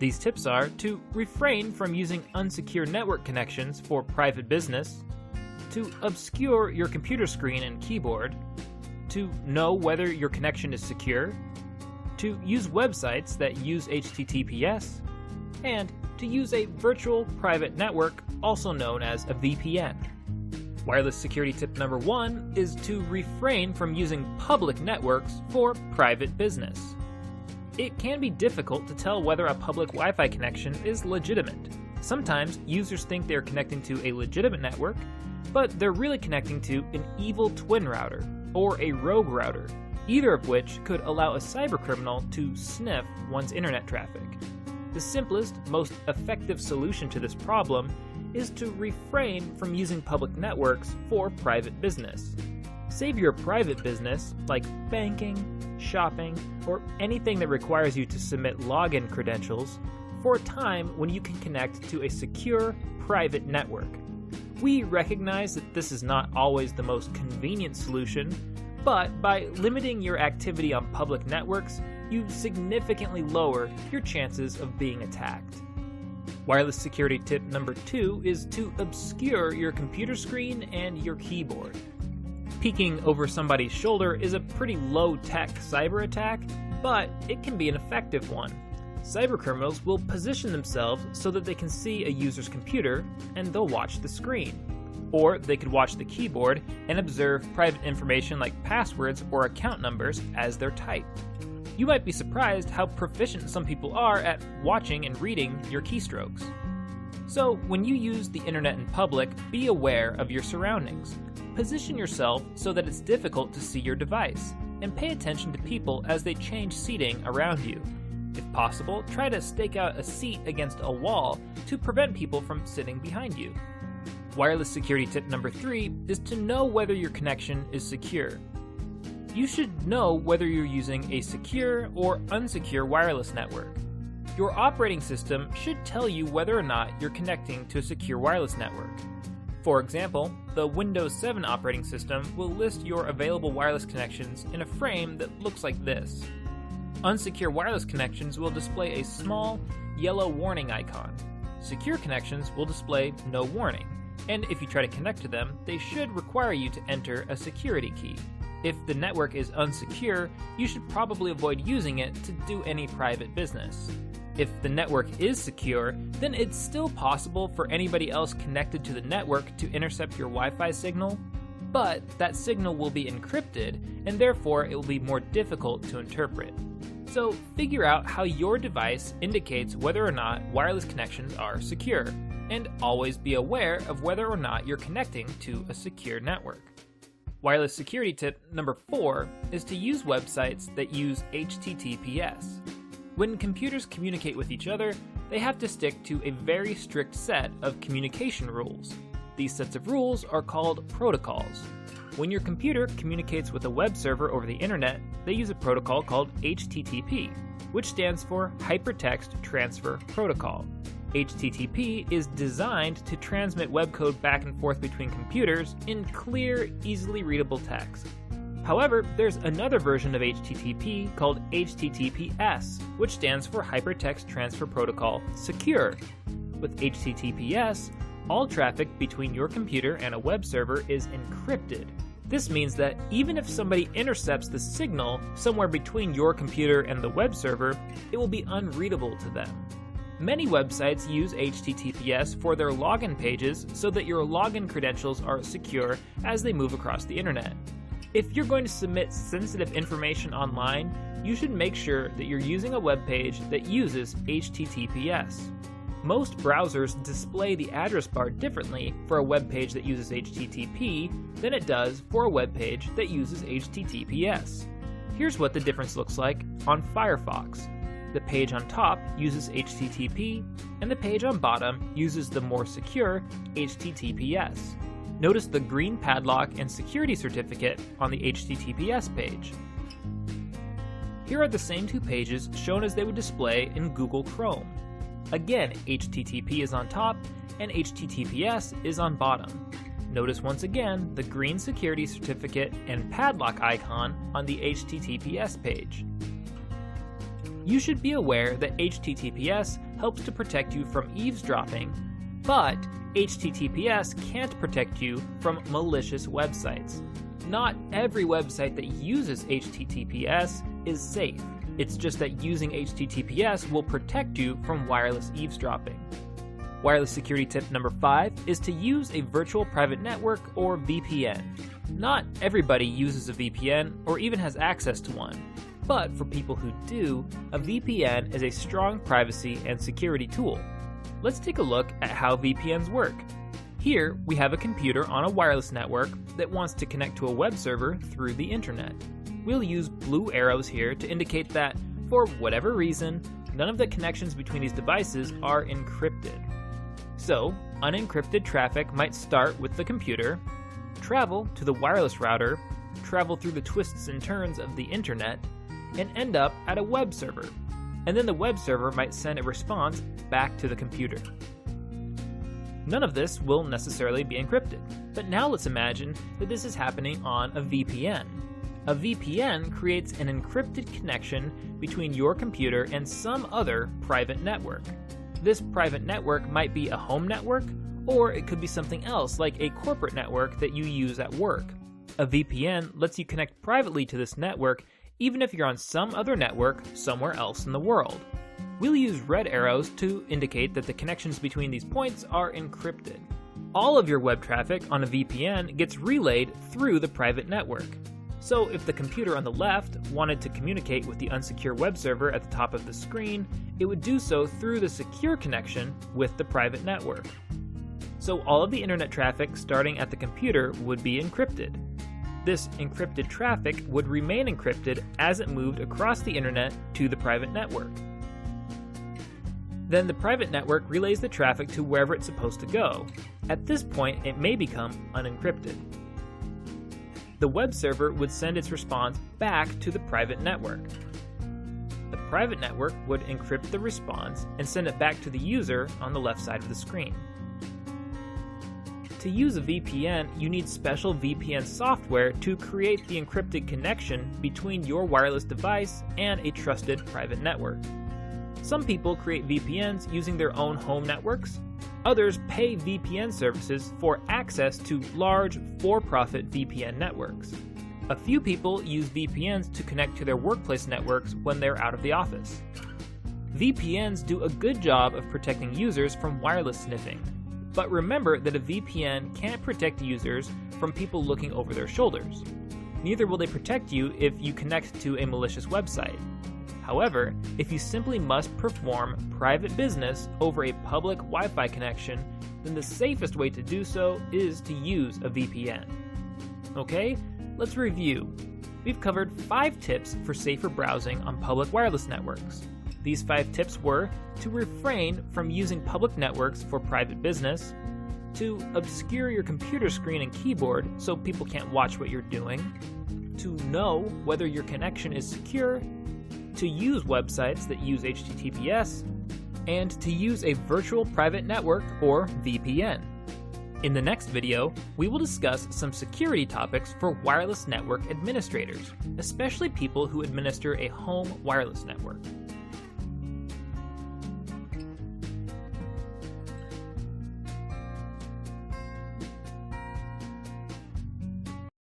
These tips are to refrain from using unsecure network connections for private business, to obscure your computer screen and keyboard, to know whether your connection is secure, to use websites that use HTTPS, and to use a virtual private network, also known as a VPN. Wireless security tip number 1 is to refrain from using public networks for private business. It can be difficult to tell whether a public Wi-Fi connection is legitimate. Sometimes users think they are connecting to a legitimate network, but they're really connecting to an evil twin router or a rogue router, either of which could allow a cybercriminal to sniff one's internet traffic. The simplest, most effective solution to this problem is to refrain from using public networks for private business. Save your private business, like banking, shopping, or anything that requires you to submit login credentials, for a time when you can connect to a secure, private network. We recognize that this is not always the most convenient solution, but by limiting your activity on public networks, you significantly lower your chances of being attacked. Wireless security tip number 2 is to obscure your computer screen and your keyboard. Peeking over somebody's shoulder is a pretty low-tech cyber attack, but it can be an effective one. Cybercriminals will position themselves so that they can see a user's computer and they'll watch the screen. Or they could watch the keyboard and observe private information like passwords or account numbers as they're typed. You might be surprised how proficient some people are at watching and reading your keystrokes. So when you use the internet in public, be aware of your surroundings. Position yourself so that it's difficult to see your device, and pay attention to people as they change seating around you. If possible, try to stake out a seat against a wall to prevent people from sitting behind you. Wireless security tip number 3 is to know whether your connection is secure. You should know whether you're using a secure or unsecure wireless network. Your operating system should tell you whether or not you're connecting to a secure wireless network. For example, the Windows 7 operating system will list your available wireless connections in a frame that looks like this. Unsecure wireless connections will display a small, yellow warning icon. Secure connections will display no warning, and if you try to connect to them, they should require you to enter a security key. If the network is unsecure, you should probably avoid using it to do any private business. If the network is secure, then it's still possible for anybody else connected to the network to intercept your Wi-Fi signal, but that signal will be encrypted, and therefore it will be more difficult to interpret. So figure out how your device indicates whether or not wireless connections are secure, and always be aware of whether or not you're connecting to a secure network. Wireless security tip number 4 is to use websites that use HTTPS. When computers communicate with each other, they have to stick to a very strict set of communication rules. These sets of rules are called protocols. When your computer communicates with a web server over the internet, they use a protocol called HTTP, which stands for Hypertext Transfer Protocol. HTTP is designed to transmit web code back and forth between computers in clear, easily readable text. However, there's another version of HTTP called HTTPS, which stands for Hypertext Transfer Protocol Secure. With HTTPS, all traffic between your computer and a web server is encrypted. This means that even if somebody intercepts the signal somewhere between your computer and the web server, it will be unreadable to them. Many websites use HTTPS for their login pages so that your login credentials are secure as they move across the internet. If you're going to submit sensitive information online, you should make sure that you're using a web page that uses HTTPS. Most browsers display the address bar differently for a web page that uses HTTP than it does for a web page that uses HTTPS. Here's what the difference looks like on Firefox. The page on top uses HTTP, and the page on bottom uses the more secure HTTPS. Notice the green padlock and security certificate on the HTTPS page. Here are the same two pages shown as they would display in Google Chrome. Again, HTTP is on top and HTTPS is on bottom. Notice once again the green security certificate and padlock icon on the HTTPS page. You should be aware that HTTPS helps to protect you from eavesdropping, but HTTPS can't protect you from malicious websites. Not every website that uses HTTPS is safe. It's just that using HTTPS will protect you from wireless eavesdropping. Wireless security tip number 5 is to use a virtual private network or VPN. Not everybody uses a VPN or even has access to one, but for people who do, a VPN is a strong privacy and security tool. Let's take a look at how VPNs work. Here, we have a computer on a wireless network that wants to connect to a web server through the internet. We'll use blue arrows here to indicate that, for whatever reason, none of the connections between these devices are encrypted. So, unencrypted traffic might start with the computer, travel to the wireless router, travel through the twists and turns of the internet, and end up at a web server. And then the web server might send a response back to the computer. None of this will necessarily be encrypted, but now let's imagine that this is happening on a VPN. A VPN creates an encrypted connection between your computer and some other private network. This private network might be a home network, or it could be something else like a corporate network that you use at work. A VPN lets you connect privately to this network even if you're on some other network somewhere else in the world. We'll use red arrows to indicate that the connections between these points are encrypted. All of your web traffic on a VPN gets relayed through the private network. So if the computer on the left wanted to communicate with the unsecure web server at the top of the screen, it would do so through the secure connection with the private network. So all of the internet traffic starting at the computer would be encrypted. This encrypted traffic would remain encrypted as it moved across the internet to the private network. Then the private network relays the traffic to wherever it's supposed to go. At this point, it may become unencrypted. The web server would send its response back to the private network. The private network would encrypt the response and send it back to the user on the left side of the screen. To use a VPN, you need special VPN software to create the encrypted connection between your wireless device and a trusted private network. Some people create VPNs using their own home networks. Others pay VPN services for access to large, for-profit VPN networks. A few people use VPNs to connect to their workplace networks when they're out of the office. VPNs do a good job of protecting users from wireless sniffing. But remember that a VPN can't protect users from people looking over their shoulders. Neither will they protect you if you connect to a malicious website. However, if you simply must perform private business over a public Wi-Fi connection, then the safest way to do so is to use a VPN. Okay, let's review. We've covered 5 tips for safer browsing on public wireless networks. These 5 tips were to refrain from using public networks for private business, to obscure your computer screen and keyboard so people can't watch what you're doing, to know whether your connection is secure, to use websites that use HTTPS, and to use a virtual private network or VPN. In the next video, we will discuss some security topics for wireless network administrators, especially people who administer a home wireless network.